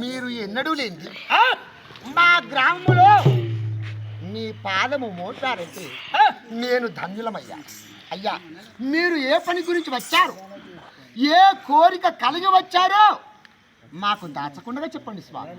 మీరు ఎన్నడూ లేండి మా గ్రామంలో మీ పాదము మోసారంటే నేను ధన్యులమయ్యా. అయ్యా, మీరు ఏ పని గురించి వచ్చారు, ఏ కోరిక కలిగి వచ్చారో మాకు దాచకుండా చెప్పండి స్వామి.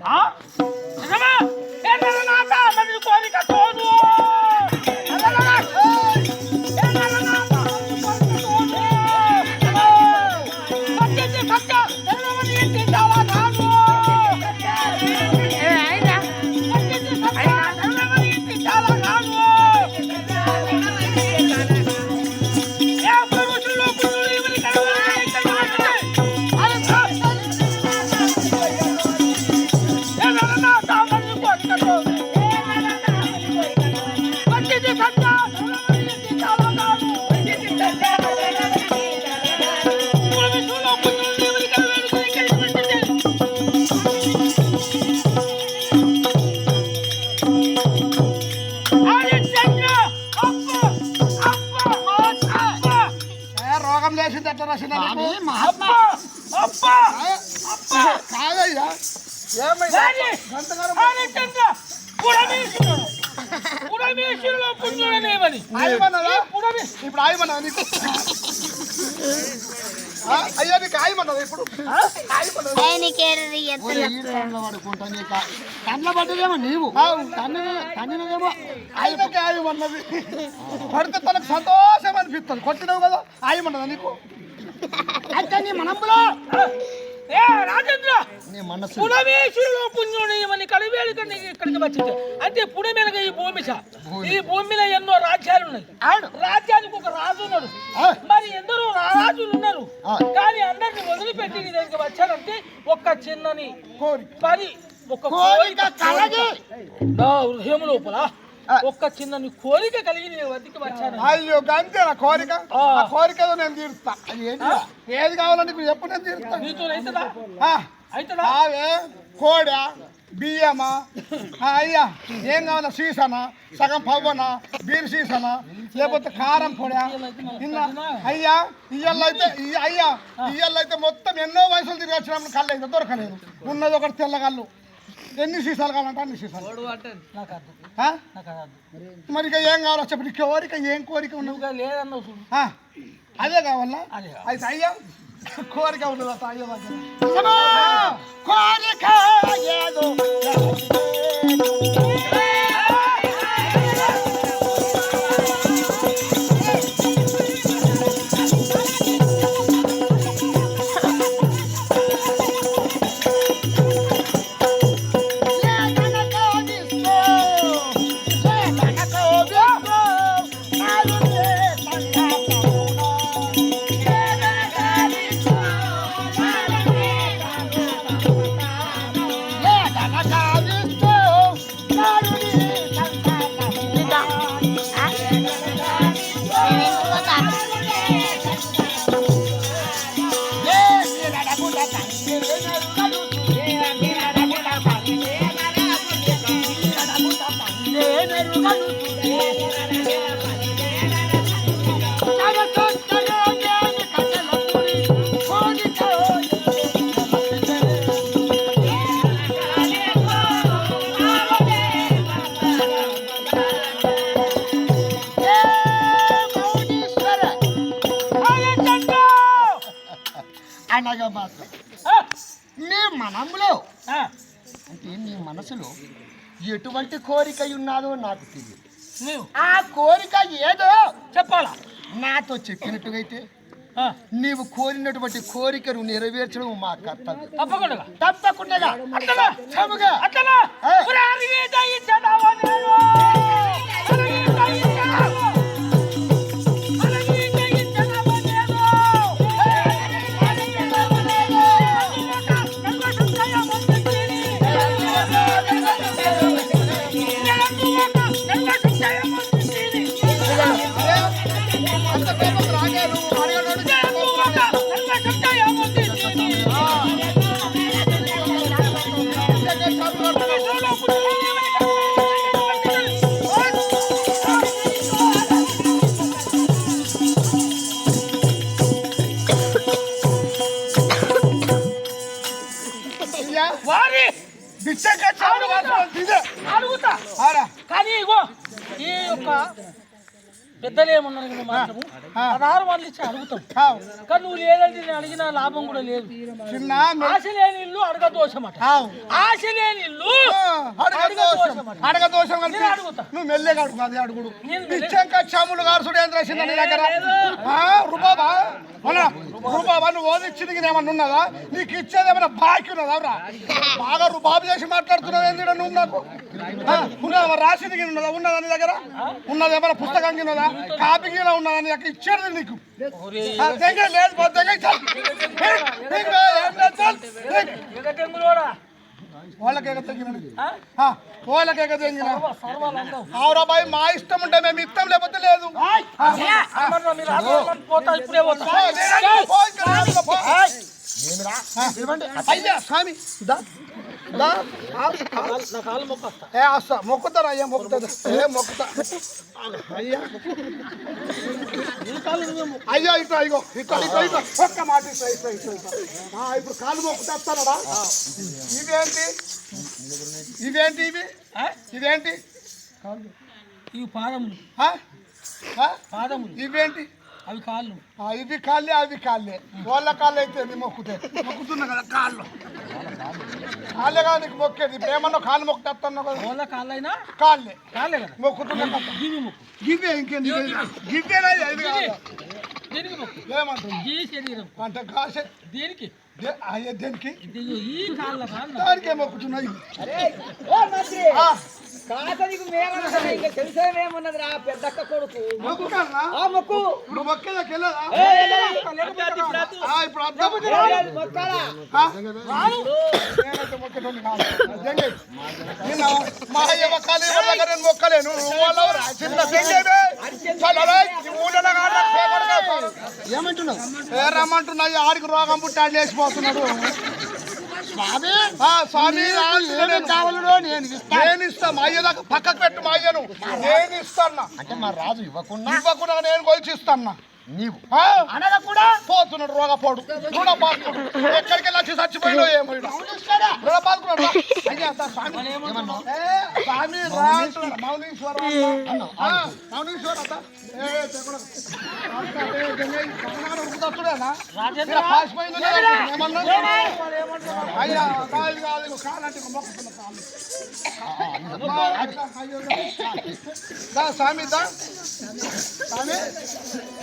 కాదయ్యా, ఇప్పుడు ఆయమన్నా నీకు అయ్యా, నీకు ఆయమన్నది ఇప్పుడు పడుకుంటా. నీకు కళ్ళ పడ్డదేమో, నీవు కన్నినదేమో ఆయనకి ఆయమన్నది. పడితే తనకు సంతోషం అనిపిస్తుంది. కొట్టినావు కదా, ఆయమన్నదా నీకు? అంటే నీ మనములో రాజేంద్ర పుడమేశ్వరులో పుణ్యుని కలివేలు కన్నా ఇక్కడికి వచ్చింది. అంటే పుడమేనగా ఈ భూమిలో ఎన్నో రాజ్యాలు ఉన్నాయి. రాజ్యానికి ఒక రాజు ఉన్నాడు. మరి ఎందరో రాజులు ఉన్నారు. కానీ అందరిని వదిలిపెట్టి నీ దగ్గరికి వచ్చారంటే ఒక్క చిన్నని పని, ఒక హృదయం లోపల ఒక్క చిన్న కోరిక కలిగి నేను వద్దకి వచ్చాను. అయ్యో, అంతే నా కోరిక. ఆ కోరికలో నేను తీరుస్తా. ఏది కావాలంటే ఇప్పుడు చెప్పు, నేను తీరుస్తా. నీతో అవుతుందా? అవే కోడ, బియ్యమా, అయ్యా ఏం కావాలా? సీసనా, సగం పవ్వనా, బీరు సీసనా, లేకపోతే కారం పొడ. అయ్యా ఇయ్యల్లైతే మొత్తం ఎన్నో వయసులు తిరిగి వచ్చినప్పుడు కళ్ళు అయితే దొరకలేదు. ఉన్నది ఒకటి తెల్లగళ్ళు. ఎన్ని సీసాలు కావాలంటే అన్ని సీసాలు. మరి ఇక ఏం కావాలో చెప్పండి. కోరిక ఏం కోరిక ఉన్నది? లేదన్నావు, అదే కావాలా? అయితే అయ్యా కోరిక ఉండదు. అయ్యో కోరిక ఏదో అనగా మాత్రం నీ మనములో అంటే నీ మనసులో ఎటువంటి కోరిక ఉన్నాదో నాకు తెలియదు. ఆ కోరిక ఏదో చెప్పాలా? నాతో చెప్పినట్టుగైతే నీవు కోరినటువంటి కోరికను నెరవేర్చడం మా కర్తవ్యం. తప్పకుండా తప్పకుండా అడుగుతా కానీ ఇగో ఈ యొక్క పెద్దలు ఏమన్నారు మాత్రము 16 వందలు ఇచ్చి అడుగుతాం కానీ నువ్వు లేదంటే నేను అడిగిన లాభం కూడా లేదు. ఆశ లేని ఇల్లు అడగదోషమట. ఆశ లేని ఇల్లు అడగదోషం నువ్వు మెల్లగా అడుగు. అది అడుగుడు చములు గారుసుడు ఏం రాసింది నీ దగ్గర? రూపాబా రూపాబా నువ్వు ఓదిచ్చింది ఏమన్నా ఉన్నదా? నీకు ఇచ్చేది ఏమైనా బాకీ ఉన్నదా? బాగా రుబాబు చేసి మాట్లాడుతున్నావు ఏంటి నువ్వు? నాకు ఉన్నదా రాసింది ఉన్నదా? ఉన్నదా నీ దగ్గర? ఉన్నది ఏమైనా పుస్తకం ఉన్నదా? కాపీ గిన ఉన్నదా నీ దగ్గర? ఇచ్చేది నీకు లేదు. వాళ్ళకి అవురాబాయి మా ఇష్టం ఉంటే మేము ఇస్తాం, లేకపోతే లేదు. అయ్యా స్వామి మొక్కుతారా? అయ్యా మొక్కుతా మొక్కుతా అయ్యా అయ్యా ఇట్లా ఇగో ఇట్లా ఇట్లా ఇట్లా ఒక్క మాట ఇట్లా ఇట్లా ఇట్లా ఇప్పుడు కాలు మొక్కుతారా? ఇవేంటి ఇవేంటి ఇవి ఇవేంటి ఇవి పాదములు పాదములు ఇవేంటి? అవి కాళ్ళు. ఇవి కాళ్ళే అవి కాళ్ళే. వాళ్ళ కాళ్ళు అయితే మొక్కుతున్నా కదా కాళ్ళు కాళ్ళే కదా నీకు మొక్కేది. ఇప్పుడు ఏమన్నా కాళ్ళు మొక్కుతున్నావు కదా? వాళ్ళ కాళ్ళైనా కాళ్ళే కాళ్ళే కదా మొక్కుతున్నా కదా. గివ్వే ఇంకేంది? గివ్వేనా? ఏమంటుంది శరీరం అంటే కాసే దేనికి? దేనికి? ఈ కాళ్ళ దానికే మొక్కుతున్నాయి. తెలిసేమేమున్నదిరా పెద్దక్క కొడుకు మొక్కు నువ్వు మొక్కేదాకా మొక్కలేను. ఏమంటున్నావు? రమ్మంటున్నాయి ఆడికి రోగం పుట్టాడు లేచిపోతున్నాడు. స్వామి నేను ఇస్తా. మా అయ్య దాకా పక్కకు పెట్టు. మా అయ్యను నేను ఇస్తాన్నా అంటే మా రాజు ఇవ్వకుండా నేను కొలిచి ఇస్తాన్నా. నీవు అనగా కూడా పోతున్నాడు రోగపోడు రుణపాత్రుడు. ఎక్కడికి వెళ్ళి వచ్చి చచ్చిపోయినా ఏమో రుణపాత్రుడు. అయ్యా స్వామి స్వామి మౌనీశ్వర మౌనీశ్వర అయ్యా కాదు కాదు కాలంటే మొక్కుతున్న కాలు స్వామి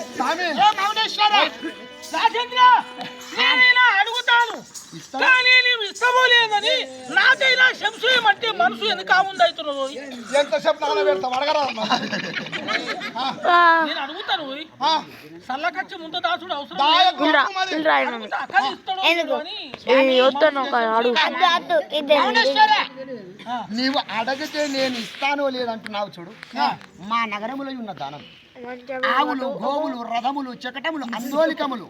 స్వామి స్వామి రాజేంద్ర నేనైనా అడుగుతాను కానీ నీవు ఇష్టమో లేదని నాకైనా శంశయం అంటే మనసు ఎందుకు ఆముంది అవుతున్నదో ఎంతసేపు నాన్న పెడతావు అడగరా? నేను అడుగుతాను. సల్లకచ్చి ముందు దాసుడు అవసరం నీవు అడగితే నేను ఇస్తానో లేదంటున్నావు. చూడు మా నగరములో ఉన్న దానం ఆవులు గోవులు రథములు చకటములు అందోలికములు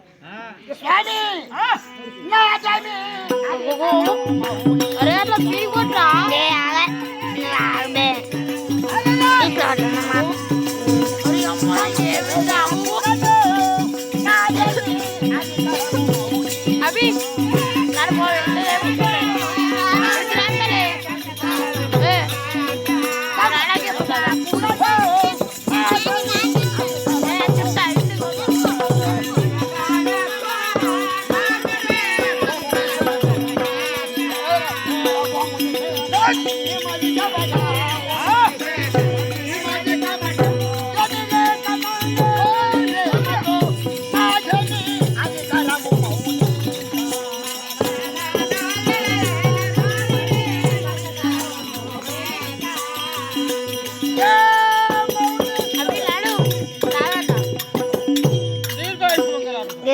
అవి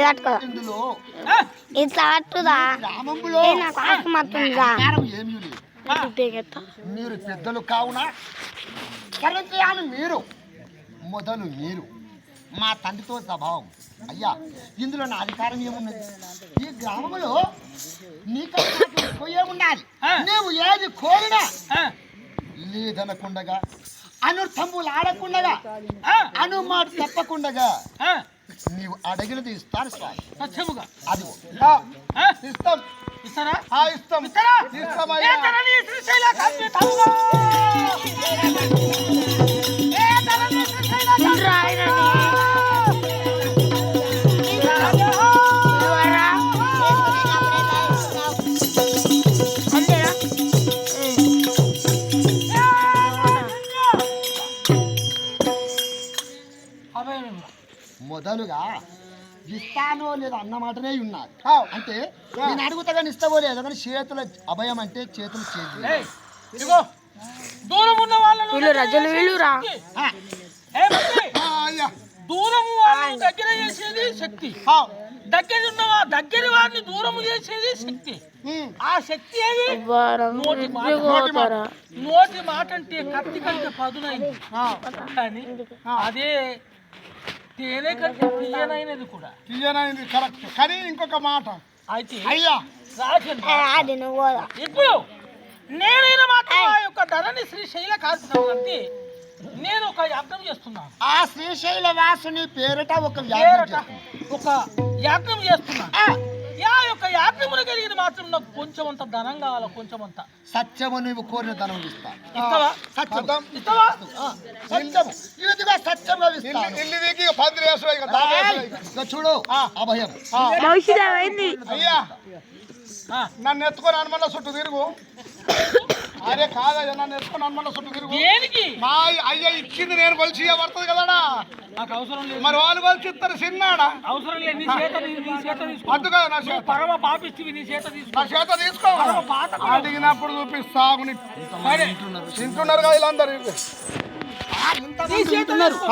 కట్టుకోదా ఇందులో ఇట్లా కట్టుదా గ్రామంలో నాకు ఆత్మ వస్తుందిరా ఆకారం ఏమీ లేదు. మీరు పెద్దలు కావున కరెక్ట్ మీరు మొదలు మీరు మా తండ్రితో స్వభావం అయ్యా ఇందులో నా అధికారం ఏమున్నది? ఈ గ్రామంలో నీకంటే ఎక్కువ ఏముండాలి? నీవు ఏది కోరినా లేదనకుండగా అనర్థంబులు ఆడకుండగా అనుమాట తప్పకుండగా నీవు అడిగినది ఇస్తాను స్వామి. సత్యముగా అది ఇస్తాం. ఇస్తారా? ఇస్తాం. ఏ ధరణి శ్రీశైల కల్పితముగా. ఏ ధరణి శ్రీశైల మొదలుగా ఇస్తానో లేదా అన్న మాటనే ఉన్నారు. అంటే నేను అడుగుతా కానీ ఇస్తావో లేదో కానీ చేతుల అభయం అంటే చేతులు చేతులు. ఇగో దూరం ఉన్న వాళ్ళను వీళ్ళు రజలు వీళ్ళురా దూరం వాళ్ళని దగ్గర చేసేది శక్తి, దగ్గర వారిని దూరం చేసేది శక్తి. ఆ శక్తి ఏది? నోటి మాట. నోటి మాట అంటే కత్తి కంటే పదునైంది కానీ అదే తేనె కంటే తీయనైనది కూడా. తీయనైంది కరెక్ట్. కానీ ఇంకొక మాట అయితే అయ్యా ఇప్పుడు నేనైనా మాత్రం ఆ యొక్క ధరణి శ్రీశైల కాల్చినటువంటి నేను ఒక యాజ్ఞం చేస్తున్నాను. ఆ శ్రీశైల వాసుని పేరిట ఒక యాజ్ఞం చేస్తున్నాను. ఆ యొక్క యాజ్ఞమును కలిగింది మాత్రం నాకు కొంచెం అంత ధనం కావాలి. కొంచెం అంత సత్యము నువ్వు కోరిన ధనం ఇస్తా. ఇస్తావా? సత్యం ఇస్తావా? సత్యము ఇదిగా సత్యంగా ఇస్తాను. చూడు అభయం అయ్యా నన్ను ఎత్తుకొని హనుమల్ల చుట్టూ తిరుగు. అరే కాదయ్యా నన్ను ఎత్తుకొని హనుమల్ల చుట్టూ తిరుగు. దేనికి? మా అయ్యా ఇచ్చింది నేను కొలిసి పడుతుంది కదా. నాకు అవసరం లేదు. మరి వాళ్ళు కొలిసి ఇస్తారు చిన్నాడా. అవసరం లేదు. నీ చేత తీసుకో. అద్దు కదా నా చేత. పరమ పాపిస్తివి, నీ చేత తీసుకో. నా చేత తీసుకో. అడిగినప్పుడు చూపిస్తా. తింటున్నారు కదా వీళ్ళందరూ. నీ చేత తీసుకో.